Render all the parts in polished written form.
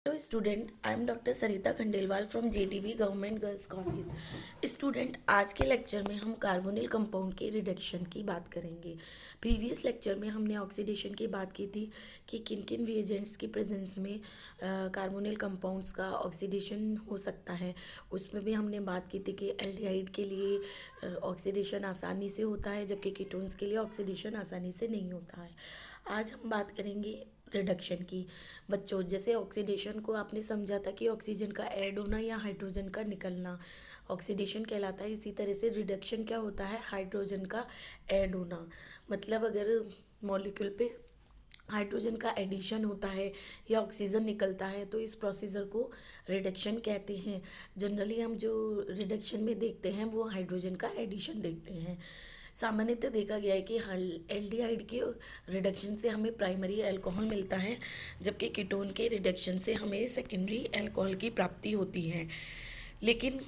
Hello student, I am doctor Sarita Khandelwal from JTV government girls college. Student, आज के lecture में हम कार्बोनिल कंपाउंड के रिडक्शन की बात करेंगे। प्रीवियस लेक्चर में हमने ऑक्सीडेशन की बात की थी कि किन किन रिएजेंट्स की प्रेजेंस में कार्बोनिल कंपाउंड्स का ऑक्सीडेशन हो सकता है। उसमें भी हमने बात की थी कि एल्डिहाइड के लिए ऑक्सीडेशन आसानी से होता है, जबकि कीटोन्स के लिए ऑक्सीडेशन आसानी से नहीं होता है। आज हम बात करेंगे रिडक्शन की। बच्चों, जैसे ऑक्सीडेशन को आपने समझा था कि ऑक्सीजन का ऐड होना या हाइड्रोजन का निकलना ऑक्सीडेशन कहलाता है, इसी तरह से रिडक्शन क्या होता है, हाइड्रोजन का ऐड होना। मतलब अगर मॉलिक्यूल पे हाइड्रोजन का एडिशन होता है या ऑक्सीजन निकलता है तो इस प्रोसीजर को रिडक्शन कहते हैं। जनरली हम जो रिडक्शन में देखते हैं वो हाइड्रोजन का एडिशन देखते हैं। सामान्यतः देखा गया है कि एल्डिहाइड के रिडक्शन से हमें प्राइमरी अल्कोहल मिलता है, जबकि कीटोन के रिडक्शन से हमें सेकेंडरी अल्कोहल की प्राप्ति होती है। लेकिन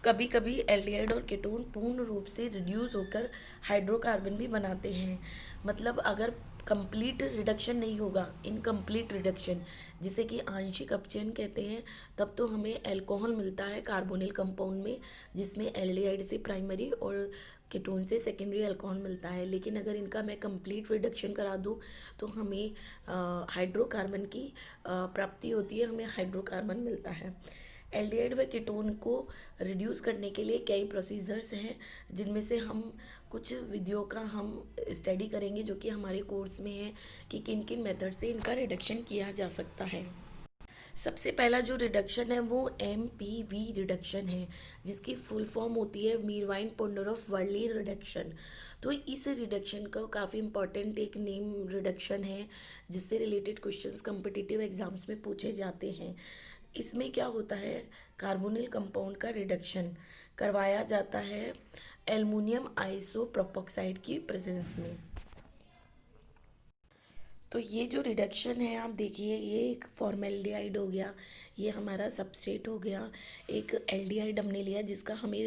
कभी कभी एल्डिहाइड और कीटोन पूर्ण रूप से रिड्यूस होकर हाइड्रोकार्बन भी बनाते हैं। मतलब अगर कंप्लीट रिडक्शन नहीं होगा, इनकम्प्लीट रिडक्शन जिसे कि आंशिक अपचयन कहते हैं, तब तो हमें अल्कोहल मिलता है कार्बोनिल कंपाउंड में, जिसमें एल्डिहाइड से प्राइमरी और कीटोन से सेकेंडरी अल्कोहल मिलता है। लेकिन अगर इनका मैं कंप्लीट रिडक्शन करा दूँ तो हमें हाइड्रोकार्बन की प्राप्ति होती है, हमें हाइड्रोकार्बन मिलता है। एल्डिहाइड व कीटोन को रिड्यूस करने के लिए कई प्रोसीजर्स हैं, जिनमें से हम कुछ विधियों का हम स्टडी करेंगे जो कि हमारे कोर्स में है कि किन किन मेथड से इनका रिडक्शन किया जा सकता है। सबसे पहला जो रिडक्शन है वो MPV रिडक्शन है, जिसकी फुल फॉर्म होती है मीरवाइन पोंडोरोफ वर्ली रिडक्शन। तो इस रिडक्शन का काफ़ी इंपॉर्टेंट एक नेम रिडक्शन है, जिससे रिलेटेड क्वेश्चंस कम्पिटिटिव एग्जाम्स में पूछे जाते हैं। इसमें क्या होता है, कार्बोनिल कंपाउंड का रिडक्शन करवाया जाता है एल्युमिनियम आइसोप्रोपोक्साइड की प्रेजेंस में। तो ये जो रिडक्शन है आप देखिए, ये एक फॉर्मेल्डिहाइड हो गया, ये हमारा सबस्ट्रेट हो गया, एक एल्डिहाइड हमने लिया जिसका हमें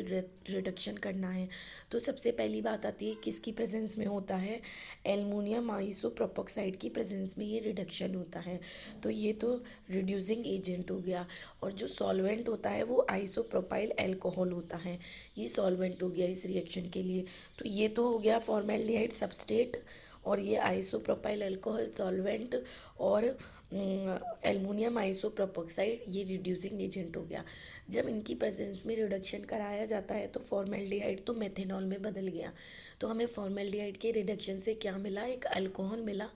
रिडक्शन करना है। तो सबसे पहली बात आती है किसकी प्रेजेंस में होता है, एल्युमिनियम आइसोप्रोपोक्साइड की प्रेजेंस में ये रिडक्शन होता है। तो ये तो रिड्यूसिंग एजेंट हो गया। और जो सॉल्वेंट होता है वो आइसोप्रोपाइल अल्कोहल होता है, ये सॉल्वेंट हो गया इस रिएक्शन के लिए। तो ये तो हो गया फॉर्मेल्डिहाइड सबस्ट्रेट, और ये आइसोप्रोपाइल अल्कोहल सॉल्वेंट, और एल्युमिनियम आइसोप्रोपोक्साइड ये रिड्यूसिंग एजेंट हो गया। जब इनकी प्रेजेंस में रिडक्शन कराया जाता है तो फॉर्मेल्डिहाइड तो मेथेनॉल में बदल गया। तो हमें फॉर्मेल्डिहाइड के रिडक्शन से क्या मिला, एक अल्कोहल मिला,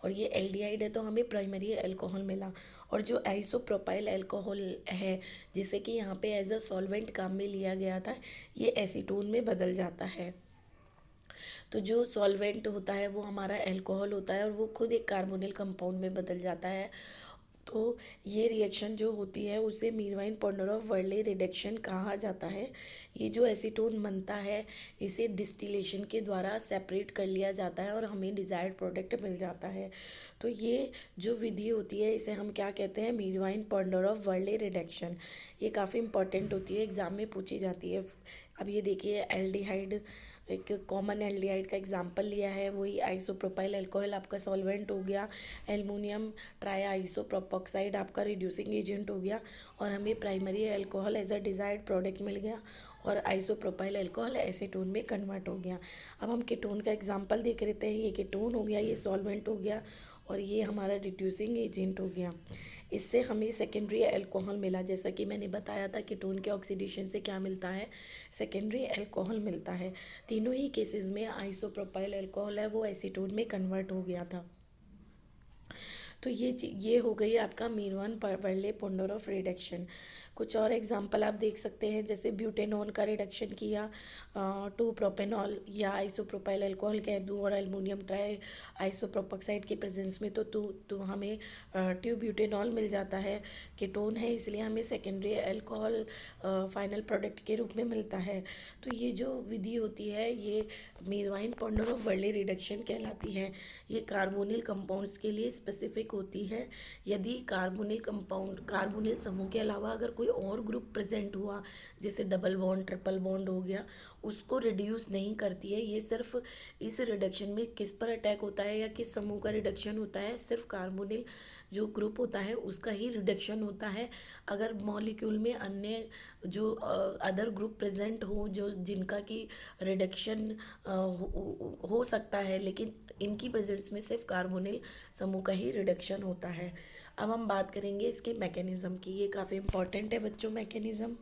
और ये एल्डिहाइड है तो हमें प्राइमरी अल्कोहल मिला। और जो आइसोप्रोपाइल अल्कोहल है, जिसे कि यहाँ पे एज अ सॉल्वेंट काम में लिया गया था, ये एसीटोन में बदल जाता है। तो जो सॉल्वेंट होता है वो हमारा अल्कोहल होता है और वो खुद एक कार्बोनिल कंपाउंड में बदल जाता है। तो ये रिएक्शन जो होती है उसे मीरवाइन पोंडोरोव वर्ले रिडक्शन कहा जाता है। ये जो एसीटोन बनता है इसे डिस्टिलेशन के द्वारा सेपरेट कर लिया जाता है और हमें डिज़ायर्ड प्रोडक्ट मिल जाता है। तो ये जो विधि होती है इसे हम क्या कहते हैं, मीरवाइन पोंडोरोव वर्ले रिडक्शन। ये काफ़ी इंपॉर्टेंट होती है, एग्ज़ाम में पूछी जाती है। अब ये देखिए, एल्डिहाइड एक कॉमन एल्डिहाइड का एग्जांपल लिया है, वही आइसोप्रोपाइल अल्कोहल आपका सॉल्वेंट हो गया, एल्युमिनियम ट्राई आइसोप्रोपोक्साइड आपका रिड्यूसिंग एजेंट हो गया, और हमें primary alcohol as a desired product मिल गया, और आइसोप्रोपाइल अल्कोहल एसीटोन में कन्वर्ट हो गया। अब हम कीटोन का एग्जांपल देख लेते हैं। ये कीटोन हो गया, ये सॉल्वेंट हो गया, और ये हमारा रिड्यूसिंग एजेंट हो गया। इससे हमें सेकेंडरी अल्कोहल मिला। जैसा कि मैंने बताया था कीटोन के ऑक्सीडेशन से क्या मिलता है, सेकेंडरी अल्कोहल मिलता है। तीनों ही केसेस में आइसोप्रोपाइल अल्कोहल है वो एसीटोन में कन्वर्ट हो गया था। तो ये हो गई आपका मीरवान वर्ले पोंडोरोफ रिडक्शन। कुछ और एग्जांपल आप देख सकते हैं, जैसे ब्यूटेनॉल का रिडक्शन किया टू प्रोपेनॉल या आइसोप्रोपाइल अल्कोहल कह दूँ, और एल्युमिनियम ट्राई आइसोप्रोपोक्साइड की प्रेजेंस में तो हमें ट्यू ब्यूटेनॉल मिल जाता है। कीटोन है इसलिए हमें सेकेंडरी अल्कोहल फाइनल प्रोडक्ट के रूप में मिलता है। तो ये जो विधि होती है ये मीरवाइन पोंडोरोफ वर्ले रिडक्शन कहलाती है। ये कार्बोनिल कंपाउंड्स के लिए स्पेसिफिक होती है। यदि कार्बोनिल समूह के अलावा अगर कोई और ग्रुप प्रेजेंट हुआ, जैसे डबल बॉन्ड ट्रिपल बॉन्ड हो गया, उसको रिड्यूस नहीं करती है। ये सिर्फ इस रिडक्शन में किस पर अटैक होता है या किस समूह का रिडक्शन होता है, सिर्फ कार्बोनिल जो ग्रुप होता है उसका ही रिडक्शन होता है। अगर मॉलिक्यूल में अन्य जो अदर ग्रुप प्रेजेंट हो जो जिनका की रिडक्शन हो सकता है, लेकिन इनकी प्रेजेंस में सिर्फ कार्बोनिल समूह का ही रिडक्शन होता है। अब हम बात करेंगे इसके मैकेनिज्म की। ये काफ़ी इंपॉर्टेंट है बच्चों मैकेनिज्म।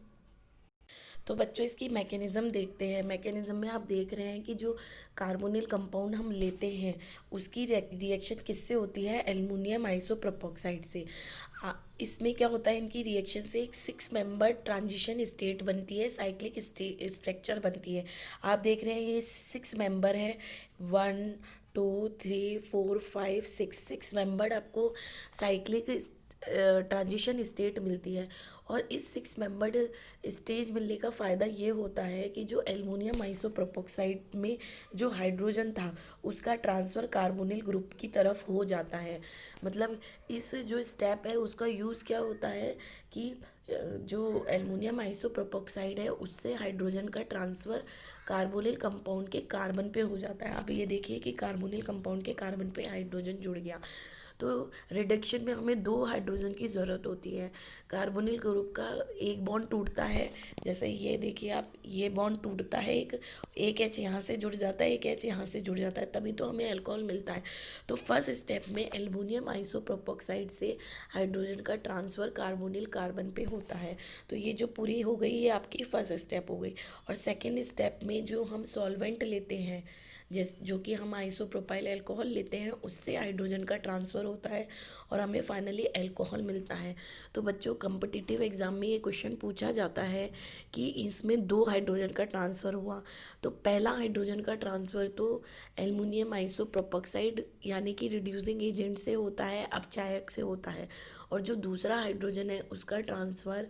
तो बच्चों इसकी मैकेनिज्म देखते हैं। मैकेनिज्म में आप देख रहे हैं कि जो कार्बोनिल कंपाउंड हम लेते हैं उसकी रिएक्शन किससे होती है, एल्युमिनियम आइसोप्रोपोक्साइड से। इसमें क्या होता है, इनकी रिएक्शन से एक 6 मेंबर ट्रांजिशन स्टेट बनती है, साइक्लिक स्ट्रक्चर बनती है। आप देख रहे हैं ये 6 मेंबर है, 1 2 3 4 5 6 मेंबर्ड आपको साइक्लिक ट्रांजिशन स्टेट मिलती है। और इस 6 मेंबर्ड स्टेज मिलने का फ़ायदा ये होता है कि जो एल्युमिनियम आइसोप्रोपोक्साइड में जो हाइड्रोजन था उसका ट्रांसफ़र कार्बोनिल ग्रुप की तरफ हो जाता है। मतलब इस जो स्टेप है उसका यूज़ क्या होता है कि जो एल्युमिनियम आइसोप्रोपोक्साइड है उससे हाइड्रोजन का ट्रांसफ़र कार्बोनिल कंपाउंड के कार्बन पे हो जाता है। आप ये देखिए कि कार्बोनिल कंपाउंड के कार्बन पे हाइड्रोजन जुड़ गया। तो रिडक्शन में हमें 2 हाइड्रोजन की ज़रूरत होती है। कार्बोनिल ग्रुप का एक बॉन्ड टूटता है, जैसे ये देखिए आप, ये बॉन्ड टूटता है, एक एच यहाँ से जुड़ जाता है, एक एच यहाँ से जुड़ जाता है, तभी तो हमें अल्कोहल मिलता है। तो फर्स्ट स्टेप में एल्युमिनियम आइसोप्रोपोक्साइड से हाइड्रोजन का ट्रांसफ़र कार्बोनिल कार्बन पे होता है। तो ये जो पूरी हो गई ये आपकी फर्स्ट स्टेप हो गई। और सेकेंड स्टेप में जो हम सॉल्वेंट लेते हैं, जो कि हम आइसोप्रोपाइल अल्कोहल लेते हैं, उससे हाइड्रोजन का ट्रांसफ़र होता है और हमें फाइनली अल्कोहल मिलता है। तो बच्चों कॉम्पिटिटिव एग्ज़ाम में ये क्वेश्चन पूछा जाता है कि इसमें 2 हाइड्रोजन का ट्रांसफ़र हुआ, तो पहला हाइड्रोजन का ट्रांसफ़र तो एल्युमिनियम आइसोप्रोपोक्साइड यानी कि रिड्यूसिंग एजेंट से होता है, अपचायक से होता है। और जो दूसरा हाइड्रोजन है उसका ट्रांसफ़र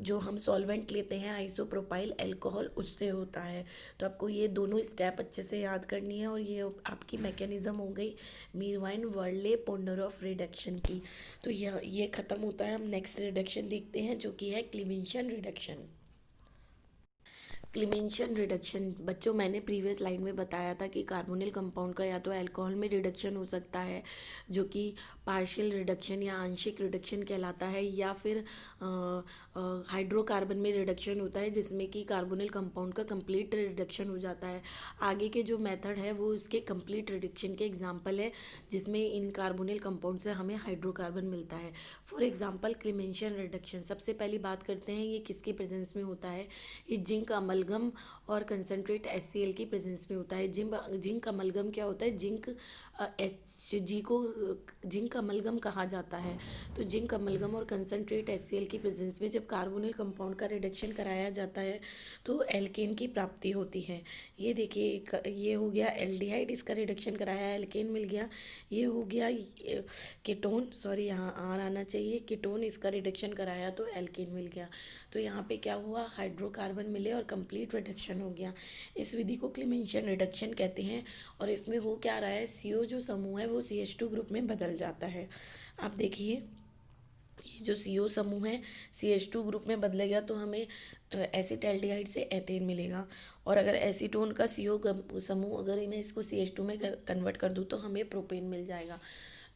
जो हम सॉल्वेंट लेते हैं आइसोप्रोपाइल अल्कोहल उससे होता है। तो आपको ये दोनों स्टेप अच्छे से याद करनी है। और ये आपकी मैकेनिज़्म हो गई मीरवाइन वर्ले पोंडरोफ रिडक्शन की। तो ये ख़त्म होता है। हम नेक्स्ट रिडक्शन देखते हैं जो कि है क्लीमेंशन रिडक्शन। क्लीमेंशन रिडक्शन बच्चों मैंने प्रीवियस लाइन में बताया था कि कार्बोनिल कंपाउंड का या तो अल्कोहल में रिडक्शन हो सकता है जो कि पार्शियल रिडक्शन या आंशिक रिडक्शन कहलाता है, या फिर हाइड्रोकार्बन में रिडक्शन होता है जिसमें कि कार्बोनिल कंपाउंड का कंप्लीट रिडक्शन हो जाता है। आगे के जो मेथड है वो इसके कंप्लीट रिडक्शन के एग्जाम्पल है जिसमें इन कार्बोनिल कंपाउंड से हमें हाइड्रोकार्बन मिलता है। फॉर एग्जाम्पल क्लीमेंशन रिडक्शन, सबसे पहली बात करते हैं ये किसकी प्रेजेंस में होता है। ये जिंक अमलगम और कंसनट्रेट HCl की प्रेजेंस में होता है। जिंक अमलगम क्या होता है, जी को जिंक अमलगम कहा जाता है। तो जिंक अमलगम और कंसनट्रेट HCl की प्रेजेंस में जब कार्बोनिल कंपाउंड का रिडक्शन कराया जाता है तो एल्केन की प्राप्ति होती है। ये देखिए ये हो गया एल्डिहाइड, इसका रिडक्शन कराया एल्केन मिल गया। ये हो गया कीटोन, सॉरी यहाँ आर आना चाहिए, कीटोन, इसका रिडक्शन कराया तो एल्केन मिल गया। तो यहाँ पे क्या हुआ, हाइड्रोकार्बन मिले और कंप्लीट रिडक्शन हो गया। इस विधि को क्लीमेंशन रिडक्शन कहते हैं। और इसमें हो क्या रहा है, CO जो समूह है वो CH2 ग्रुप में बदल जाता है। आप देखिए ये जो CO समूह है CH2 ग्रुप में बदलेगा तो हमें एसिटाल्डिहाइड से एथेन मिलेगा। और अगर एसीटोन का CO समूह अगर मैं इसको CH2 में कन्वर्ट कर दूँ तो हमें प्रोपेन मिल जाएगा।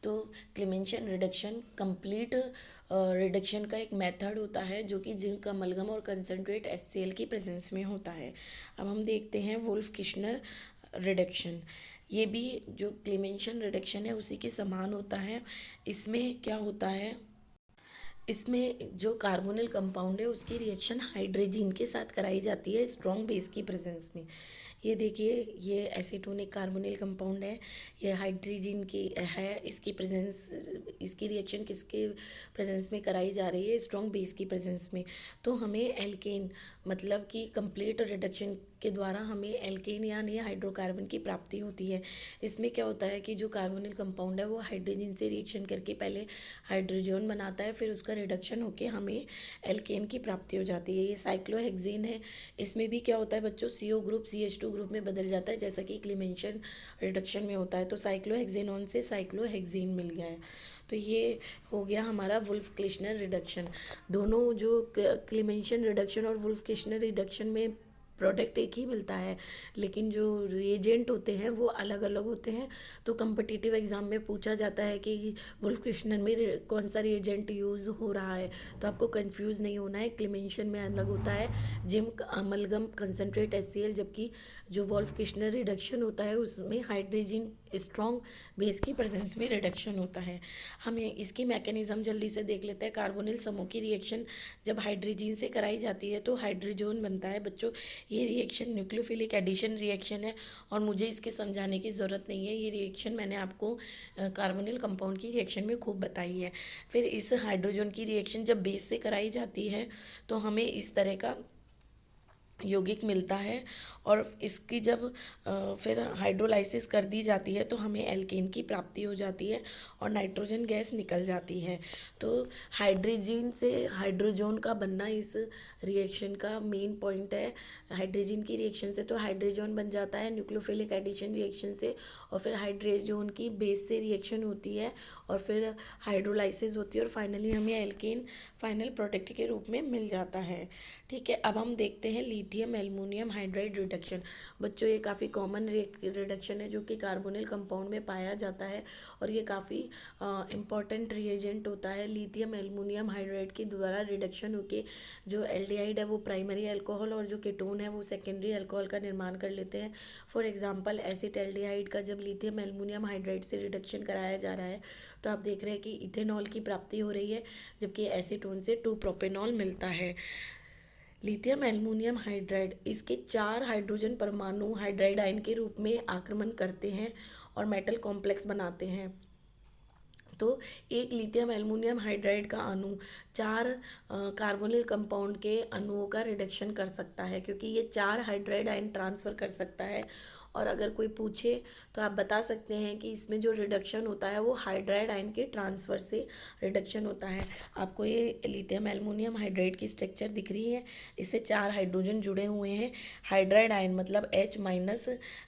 तो क्लीमेंशन रिडक्शन कंप्लीट रिडक्शन का एक मेथड होता है जो कि जिंक अमलगम और कंसनट्रेट HCl की प्रेजेंस में होता है। अब हम देखते हैं वुल्फ किश्नर रिडक्शन। ये भी जो क्लीमेंशन रिडक्शन है उसी के समान होता है। इसमें क्या होता है, इसमें जो कार्बोनिल कंपाउंड है उसकी रिएक्शन हाइड्रोजन के साथ कराई जाती है स्ट्रॉन्ग बेस की प्रेजेंस में। ये देखिए ये एसीटोन एक कार्बोनिल कंपाउंड है, ये हाइड्रोजन की है, इसकी प्रेजेंस, इसकी रिएक्शन किसके प्रेजेंस में कराई जा रही है, स्ट्रॉन्ग बेस की प्रेजेंस में। तो हमें एल्केन मतलब कि कंप्लीट रिडक्शन के द्वारा हमें एल्केन यानी हाइड्रोकार्बन की प्राप्ति होती है। इसमें क्या होता है कि जो कार्बोनिल कंपाउंड है वो हाइड्रोजन से रिएक्शन करके पहले हाइड्रोजन बनाता है, फिर उसका रिडक्शन होके हमें एल्केन की प्राप्ति हो जाती है। ये साइक्लोहेक्सेन है। इसमें भी क्या होता है बच्चों, CO ग्रुप CH2 ग्रुप में बदल जाता है जैसा कि क्लीमेंशन रिडक्शन में होता है। तो साइक्लोहेक्सेनोन से साइक्लोहेक्सीन मिल गया है। तो ये हो गया हमारा वुल्फ किश्नर रिडक्शन। दोनों जो क्लीमेंशन रिडक्शन और वुल्फ किश्नर रिडक्शन में प्रोडक्ट एक ही मिलता है, लेकिन जो रिएजेंट होते हैं वो अलग अलग होते हैं। तो कम्पिटिटिव एग्ज़ाम में पूछा जाता है कि वुल्फ क्रिश्नन में कौन सा रिएजेंट यूज़ हो रहा है, तो आपको कंफ्यूज नहीं होना है। क्लेमेंशन में अलग होता है जिंक अमलगम कंसनट्रेट HCl, जबकि जो वुल्फ क्रिश्नर रिडक्शन होता है उसमें हाइड्रोजन स्ट्रॉन्ग बेस की प्रेजेंस में रिडक्शन होता है। हमें इसकी मैकेनिज्म जल्दी से देख लेते हैं। कार्बोनिल समूह की रिएक्शन जब हाइड्रोजन से कराई जाती है तो हाइड्रोजन बनता है। बच्चों, ये रिएक्शन न्यूक्लियोफिलिक एडिशन रिएक्शन है और मुझे इसके समझाने की ज़रूरत नहीं है। ये रिएक्शन मैंने आपको कार्बोनिल कंपाउंड की रिएक्शन में खूब बताई है। फिर इस हाइड्रोजन की रिएक्शन जब बेस से कराई जाती है तो हमें इस तरह का यौगिक मिलता है, और इसकी जब फिर हाइड्रोलाइसिस कर दी जाती है तो हमें एल्केन की प्राप्ति हो जाती है और नाइट्रोजन गैस निकल जाती है। तो हाइड्रोजन से हाइड्रोजन का बनना इस रिएक्शन का मेन पॉइंट है। हाइड्रोजन की रिएक्शन से तो हाइड्रोजन बन जाता है न्यूक्लियोफिलिक एडिशन रिएक्शन से, और फिर हाइड्रोजन की बेस से रिएक्शन होती है और फिर हाइड्रोलाइसिस होती है और फाइनली हमें एल्केन फाइनल प्रोडक्ट के रूप में मिल जाता है। ठीक है, अब हम देखते हैं लिथियम एल्युमिनियम हाइड्राइड रिडक्शन। बच्चों, ये काफ़ी कॉमन रिडक्शन है जो कि कार्बोनिल कंपाउंड में पाया जाता है और ये काफ़ी इम्पॉर्टेंट रिएजेंट होता है। लिथियम एल्युमिनियम हाइड्राइड के द्वारा रिडक्शन होके जो एल्डिहाइड है वो प्राइमरी अल्कोहल और जो कीटोन है वो सेकेंडरी अल्कोहल का निर्माण कर लेते हैं। फॉर एग्जांपल, एसिड एल्डिहाइड का जब लिथियम एल्युमिनियम हाइड्राइड से रिडक्शन कराया जा रहा है तो आप देख रहे हैं कि इथेनॉल की प्राप्ति हो रही है, जबकि एसीटोन से 2 प्रोपेनॉल मिलता है। लिथियम एल्युमिनियम हाइड्राइड, इसके 4 हाइड्रोजन परमाणु हाइड्राइड आयन के रूप में आक्रमण करते हैं और मेटल कॉम्प्लेक्स बनाते हैं। तो एक लिथियम एल्युमिनियम हाइड्राइड का अणु 4 कार्बोनिल कंपाउंड के अणुओं का रिडक्शन कर सकता है, क्योंकि ये 4 हाइड्राइड आयन ट्रांसफ़र कर सकता है। और अगर कोई पूछे तो आप बता सकते हैं कि इसमें जो रिडक्शन होता है वो हाइड्राइड आयन के ट्रांसफ़र से रिडक्शन होता है। आपको ये लिथियम एल्युमिनियम हाइड्राइड की स्ट्रक्चर दिख रही है, इससे 4 हाइड्रोजन जुड़े हुए हैं। हाइड्राइड आयन मतलब H-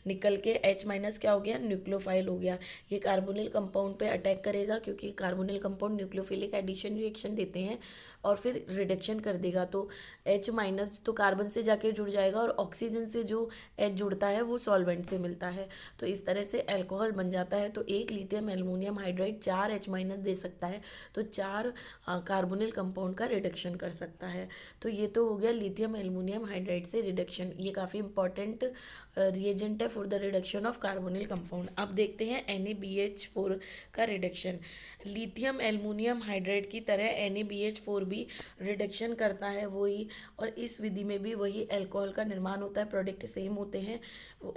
निकल के H- क्या हो गया, न्यूक्लियोफाइल हो गया। ये कार्बोनिल कंपाउंड पे अटैक करेगा क्योंकि carbonyl compound nucleophilic addition reaction देते हैं और फिर रिडक्शन कर देगा। तो H- तो कार्बन से जाके जुड़ जाएगा और ऑक्सीजन से जो H जुड़ता है वो सॉल्वेंट से मिलता है, तो इस तरह से अल्कोहल बन जाता है। तो एक लिथियम एल्युमिनियम हाइड्राइड 4 H- दे सकता है, तो 4 कार्बोनिल कंपाउंड का रिडक्शन कर सकता है। तो ये तो हो गया लिथियम एल्युमिनियम हाइड्राइड से रिडक्शन। ये काफ़ी इंपॉर्टेंट रिएजेंट है for the reduction of carbonyl compound. अब देखते हैं NaBH4 का रिडक्शन। लिथियम एल्युमिनियम हाइड्राइड की तरह NaBH4 भी रिडक्शन करता है वही, और इस विधि में भी वही अल्कोहल का निर्माण होता है, प्रोडक्ट सेम होते हैं।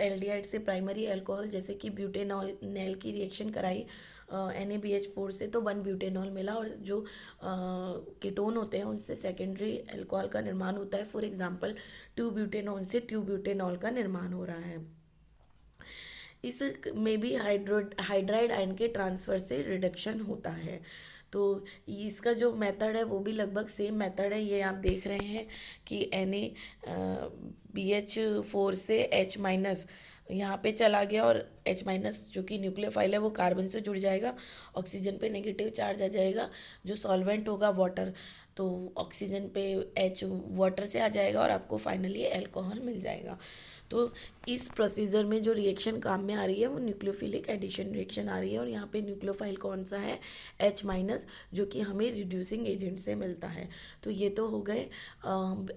एल्डिहाइड से प्राइमरी अल्कोहल जैसे कि ब्यूटेनॉल नेल की रिएक्शन कराई NaBH4 से तो 1 ब्यूटेनॉल मिला, और जो कीटोन होते हैं उनसे सेकेंडरी अल्कोहल का निर्माण होता है। फॉर एग्जांपल 2 ब्यूटेनॉल से 2 ब्यूटेनॉल का निर्माण हो रहा है। इस में भी हाइड्राइड आयन के ट्रांसफ़र से रिडक्शन होता है। तो इसका जो मेथड है वो भी लगभग सेम मेथड है। ये आप देख रहे हैं कि NaBH4 से H- यहाँ पे चला गया और H- जो कि न्यूक्लियोफाइल है वो कार्बन से जुड़ जाएगा, ऑक्सीजन पे नेगेटिव चार्ज आ जाएगा। जो सॉल्वेंट होगा वाटर, तो ऑक्सीजन पे H वाटर से आ जाएगा और आपको फाइनली अल्कोहल मिल जाएगा। तो इस प्रोसीजर में जो रिएक्शन काम में आ रही है वो न्यूक्लियोफिलिक एडिशन रिएक्शन आ रही है, और यहाँ पे न्यूक्लियोफाइल कौन सा है, H- जो कि हमें रिड्यूसिंग एजेंट से मिलता है। तो ये तो हो गए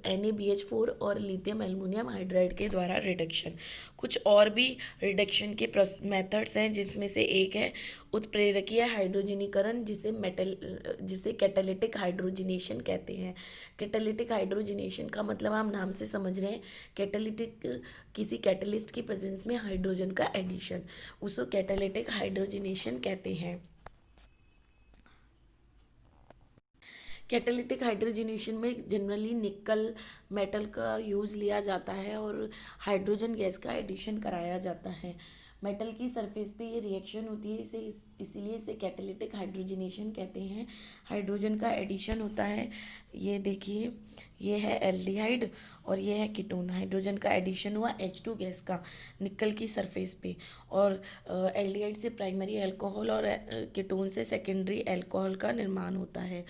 NaBH4 और लिथियम एल्युमिनियम हाइड्राइड के द्वारा रिडक्शन। कुछ और भी रिडक्शन के मेथड्स हैं, जिसमें से एक है उत्प्रेरकीय हाइड्रोजनीकरण, जिसे कैटालिटिक हाइड्रोजनेशन कहते हैं। कैटालिटिक हाइड्रोजनेशन का मतलब आप नाम से समझ रहे हैं, कैटालिटिक किसी कैटलिस्ट की प्रेजेंस में हाइड्रोजन का एडिशन, उसको कैटालिटिक हाइड्रोजनेशन कहते हैं। कैटालिटिक हाइड्रोजनेशन में जनरली निकल मेटल का यूज़ लिया जाता है और हाइड्रोजन गैस का एडिशन कराया जाता है। मेटल की सरफेस पे ये रिएक्शन होती है, इसे इसीलिए इसे कैटालिटिक हाइड्रोजनेशन कहते हैं। हाइड्रोजन का एडिशन होता है। ये देखिए, ये है एल्डिहाइड और ये है कीटोन। हाइड्रोजन का एडिशन हुआ H2 गैस का निकल की सरफेस पे, और एल्डिहाइड से प्राइमरी अल्कोहल और कीटोन से सेकेंडरी अल्कोहल का निर्माण होता है।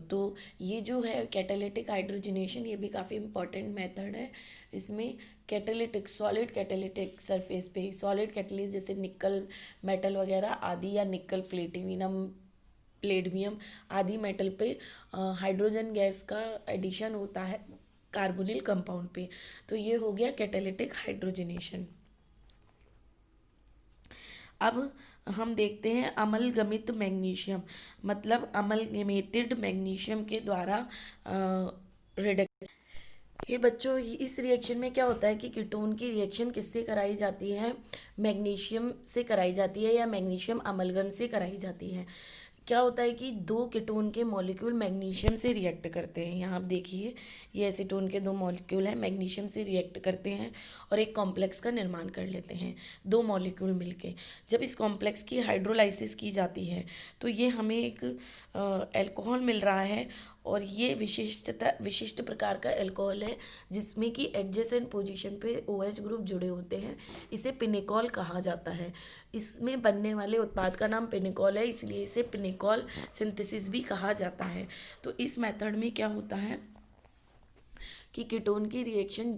तो ये जो है कैटालिटिक हाइड्रोजनेशन, ये भी काफ़ी इंपॉर्टेंट मेथड है। इसमें कैटालिटिक, सॉलिड कैटालिटिक सरफेस पे सॉलिड कैटलिस्ट जैसे निकल मेटल वगैरह आदि, या निकल प्लेटिनम प्लेडमियम आदि मेटल पे हाइड्रोजन गैस का एडिशन होता है कार्बोनिल कंपाउंड पे। तो ये हो गया कैटालिटिक हाइड्रोजनेशन। अब हम देखते हैं अमलगमित मैग्नीशियम, मतलब अमलगमेटेड मैग्नीशियम के द्वारा रिडक्शन। ये बच्चों, इस रिएक्शन में क्या होता है कि कीटोन की रिएक्शन किससे कराई जाती है? मैग्नीशियम से कराई जाती है, या मैग्नीशियम अमलगम से कराई जाती है। क्या होता है कि दो कीटोन के मॉलिक्यूल मैग्नीशियम से रिएक्ट करते हैं। यहाँ आप देखिए, ये एसीटोन के दो मॉलिक्यूल हैं, मैग्नीशियम से रिएक्ट करते हैं और एक कॉम्प्लेक्स का निर्माण कर लेते हैं, दो मॉलिक्यूल मिलके। जब इस कॉम्प्लेक्स की हाइड्रोलाइसिस की जाती है तो ये हमें एक अल्कोहल मिल रहा है, और ये विशिष्ट प्रकार का अल्कोहल है जिसमें कि एडजेसेंट पोजीशन पे OH ग्रुप जुड़े होते हैं। इसे पिनेकॉल कहा जाता है। इसमें बनने वाले उत्पाद का नाम पिनेकॉल है, इसलिए इसे पिनेकॉल सिंथेसिस भी कहा जाता है। तो इस मेथड में क्या होता है कि कीटोन की रिएक्शन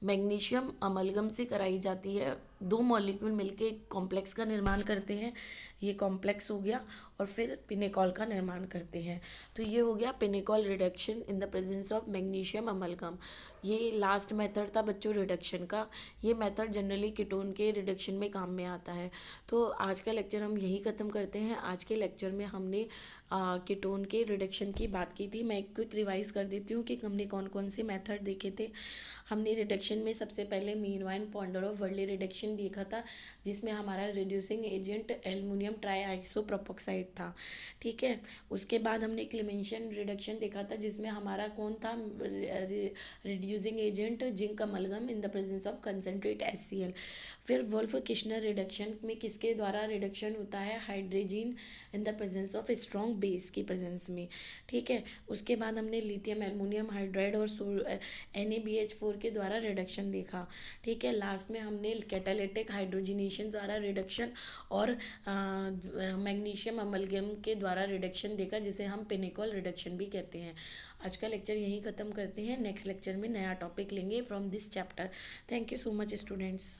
मैग्नीशियम अमलगम से कराई जाती है। दो मॉलिक्यूल मिलके एक कॉम्प्लेक्स का निर्माण करते हैं, ये कॉम्प्लेक्स हो गया, और फिर पिनेकॉल का निर्माण करते हैं। तो ये हो गया pinacol reduction in the presence of magnesium amalgam. ये लास्ट मेथड था बच्चों रिडक्शन का। ये मेथड जनरली कीटोन के रिडक्शन में काम में आता है। तो आज का लेक्चर हम यही ख़त्म करते हैं। आज के लेक्चर में हमने कीटोन के रिडक्शन की बात की थी। मैं एक क्विक रिवाइज कर देती हूँ कि हमने कौन कौन से मेथड देखे थे। हमने रिडक्शन में सबसे पहले मीरवाइन पॉन्डरोव-वर्ले रिडक्शन देखा था, जिसमें हमारा रिड्यूसिंग एजेंट एल्युमिनियम ट्राई आइसोप्रोपोक्साइड था। ठीक है। उसके बाद हमने क्लेमेंशन रिडक्शन देखा था, जिसमें हमारा कौन था? Reducing agent zinc amalgam in the presence of concentrate HCl। फिर वुल्फ किश्नर रिडक्शन में किसके द्वारा रिडक्शन होता है? Hydrogen in the presence of strong base की प्रेजेंस में। ठीक है। उसके बाद हमने लिथियम एल्युमिनियम हाइड्राइड और NaBH4 के द्वारा रिडक्शन देखा। ठीक है। लास्ट में हमने कैटालिटिक हाइड्रोजनेशन द्वारा रिडक्शन और मैग्नीशियम अमलगम के द्वारा रिडक्शन देखा, जिसे हम पिनेकॉल रिडक्शन भी कहते हैं। आज का लेक्चर यहीं ख़त्म करते हैं। नेक्स्ट लेक्चर में नया टॉपिक लेंगे from this chapter. Thank you so much students.